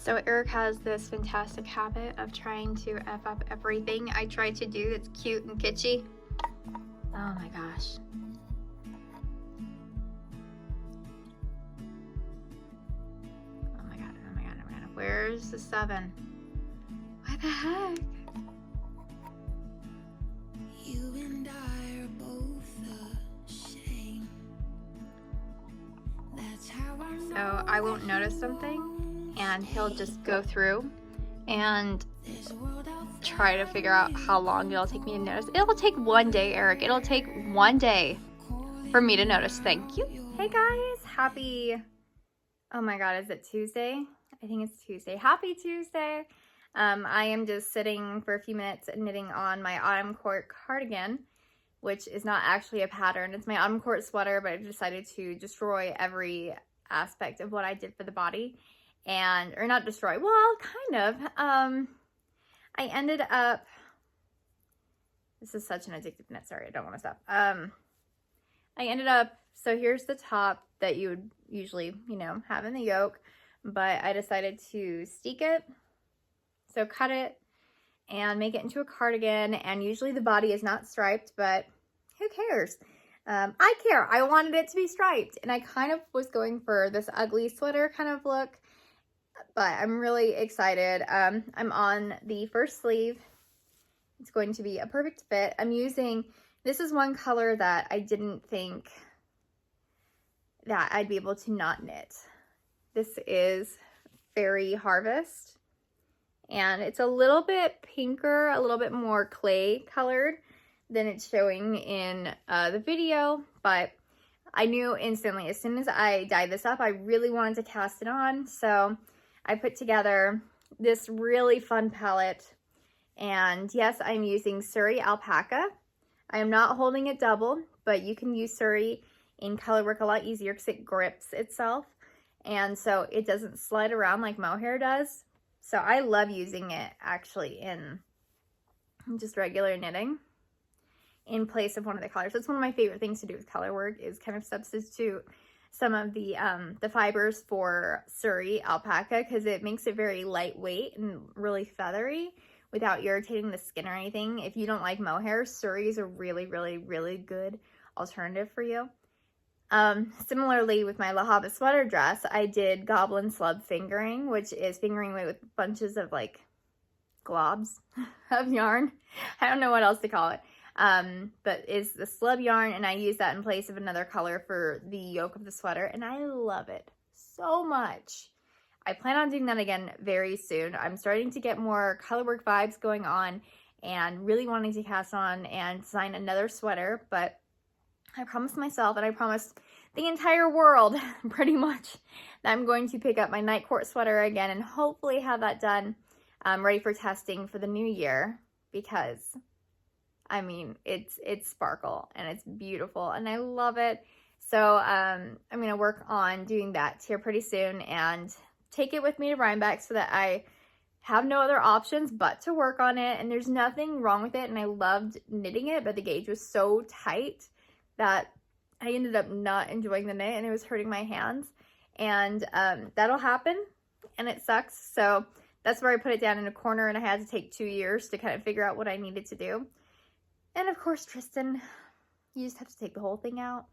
So Eric has this fantastic habit of trying to F up everything I try to do that's cute and kitschy. Oh my gosh. Oh my god, oh my god, oh my god. Where's the 7? What the heck? You and I are both the same. That's how I know. So I won't notice something and he'll just go through and try to figure out how long it'll take me to notice. It'll take one day, Eric. It'll take one day for me to notice. Thank you. Hey guys, happy, oh my god, is it Tuesday? I think it's Tuesday. Happy Tuesday. I am just sitting for a few minutes knitting on my autumn court cardigan, which is not actually a pattern. It's my autumn court sweater, but I decided to destroy every aspect of what I did for the body. And, or not destroy, well, kind of. I ended up, this is such an addictive knit, sorry, I don't want to stop. I ended up, so here's the top that you would usually, you know, have in the yoke, but I decided to steek it, so cut it and make it into a cardigan, and usually the body is not striped, but who cares? I care. I wanted it to be striped, and I kind of was going for this ugly sweater kind of look, but I'm really excited. I'm on the first sleeve. It's going to be a perfect fit. I'm using, this is one color that I didn't think that I'd be able to not knit. This is Fairy Harvest, and it's a little bit pinker, a little bit more clay colored than it's showing in the video, but I knew instantly as soon as I dyed this up, I really wanted to cast it on, so I put together this really fun palette, and yes, I'm using Surrey alpaca. I am not holding it double, but you can use Surrey in color work a lot easier because it grips itself, and so it doesn't slide around like mohair does. So I love using it actually in just regular knitting in place of one of the colors. That's one of my favorite things to do with color work, is kind of substitute some of the fibers for Surrey alpaca, because it makes it very lightweight and really feathery without irritating the skin or anything. If you don't like mohair, Surrey is a really, really, really good alternative for you. Similarly with my La Habit sweater dress, I did Goblin Slub fingering, which is fingering weight with bunches of like globs of yarn. I don't know what else to call it. But is the slub yarn, and I use that in place of another color for the yoke of the sweater, and I love it so much. I plan on doing that again very soon. I'm starting to get more colorwork vibes going on and really wanting to cast on and design another sweater, but I promised myself, and I promised the entire world pretty much, that I'm going to pick up my night court sweater again and hopefully have that done, ready for testing for the new year, because I mean, it's sparkle and it's beautiful and I love it. So I'm going to work on doing that here pretty soon and take it with me to Rhinebeck so that I have no other options but to work on it. And there's nothing wrong with it, and I loved knitting it, but the gauge was so tight that I ended up not enjoying the knit and it was hurting my hands. And that'll happen, and it sucks. So that's where I put it down in a corner, and I had to take 2 years to kind of figure out what I needed to do. And of course, Tristan, you just have to take the whole thing out.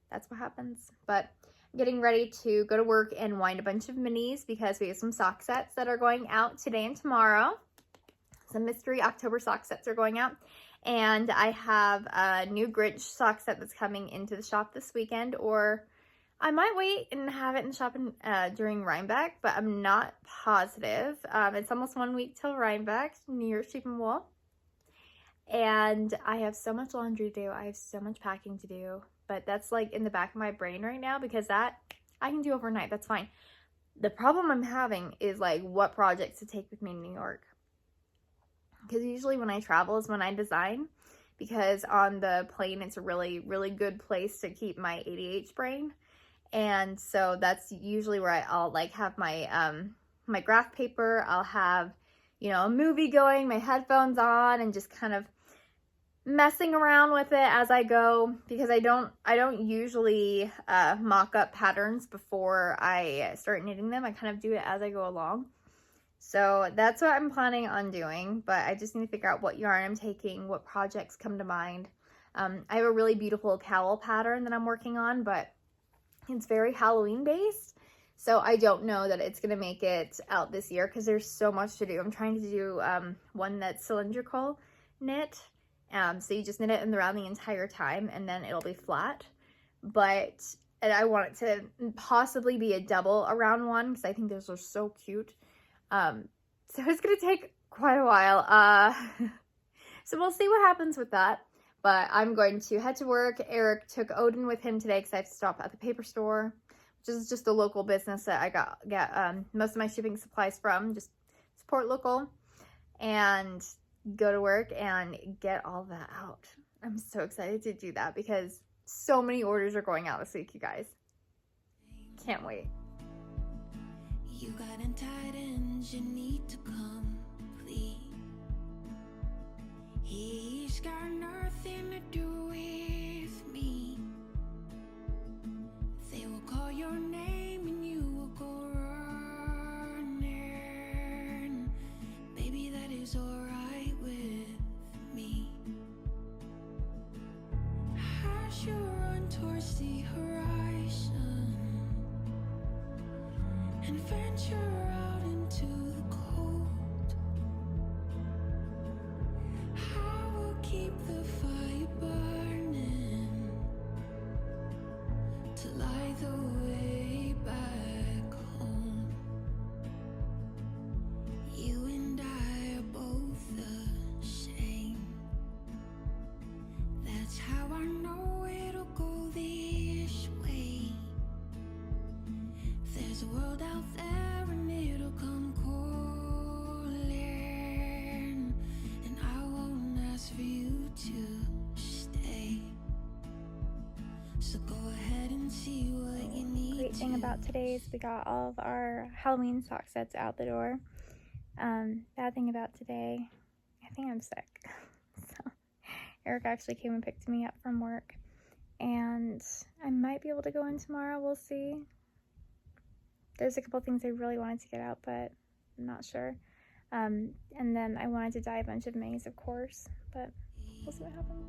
That's what happens. But I'm getting ready to go to work and wind a bunch of minis because we have some sock sets that are going out today and tomorrow. Some mystery October sock sets are going out. And I have a new Grinch sock set that's coming into the shop this weekend, or I might wait and have it in the shop during Rhinebeck, but I'm not positive. It's almost 1 week till Rhinebeck, New Year's Sheep and Wool. And I have so much laundry to do. I have so much packing to do, but that's like in the back of my brain right now because that I can do overnight. That's fine. The problem I'm having is like what projects to take with me to New York. Because usually when I travel is when I design, because on the plane it's a really, really good place to keep my ADH brain. And so that's usually where I'll like have my my graph paper. I'll have, you know, a movie going, my headphones on, and just kind of messing around with it as I go, because I don't usually mock up patterns before I start knitting them. I kind of do it as I go along. So that's what I'm planning on doing, but I just need to figure out what yarn I'm taking, what projects come to mind. I have a really beautiful cowl pattern that I'm working on, but it's very Halloween based. So I don't know that it's going to make it out this year because there's so much to do. I'm trying to do one that's cylindrical knit. So you just knit it around the entire time and then it'll be flat. And I want it to possibly be a double around one because I think those are so cute. So it's going to take quite a while. So we'll see what happens with that. But I'm going to head to work. Eric took Odin with him today because I have to stop at the paper store, which is just a local business that I get most of my shipping supplies from. Just support local and go to work and get all that out. I'm so excited to do that because so many orders are going out this week, you guys. Can't wait. You got untied ends you need to complete. He's got nothing to do with me. They will call your name and you will go running. Baby, that is alright with me. As you run towards the horizon and venture out into the cold, I will keep the fire burning to light the way back home. You and I are both the same. That's how I know it'll go this way. There's a world out there and it'll come calling, and I won't ask for you to stay. So go ahead and see what you need. Great thing about today is we got all of our Halloween sock sets out the door. Bad thing about today, I think I'm sick. So Eric actually came and picked me up from work, and I might be able to go in tomorrow. We'll see. There's a couple things I really wanted to get out, but I'm not sure. And then I wanted to dye a bunch of maize, of course, but we'll see what happens.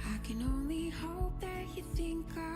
I can only hope that you think I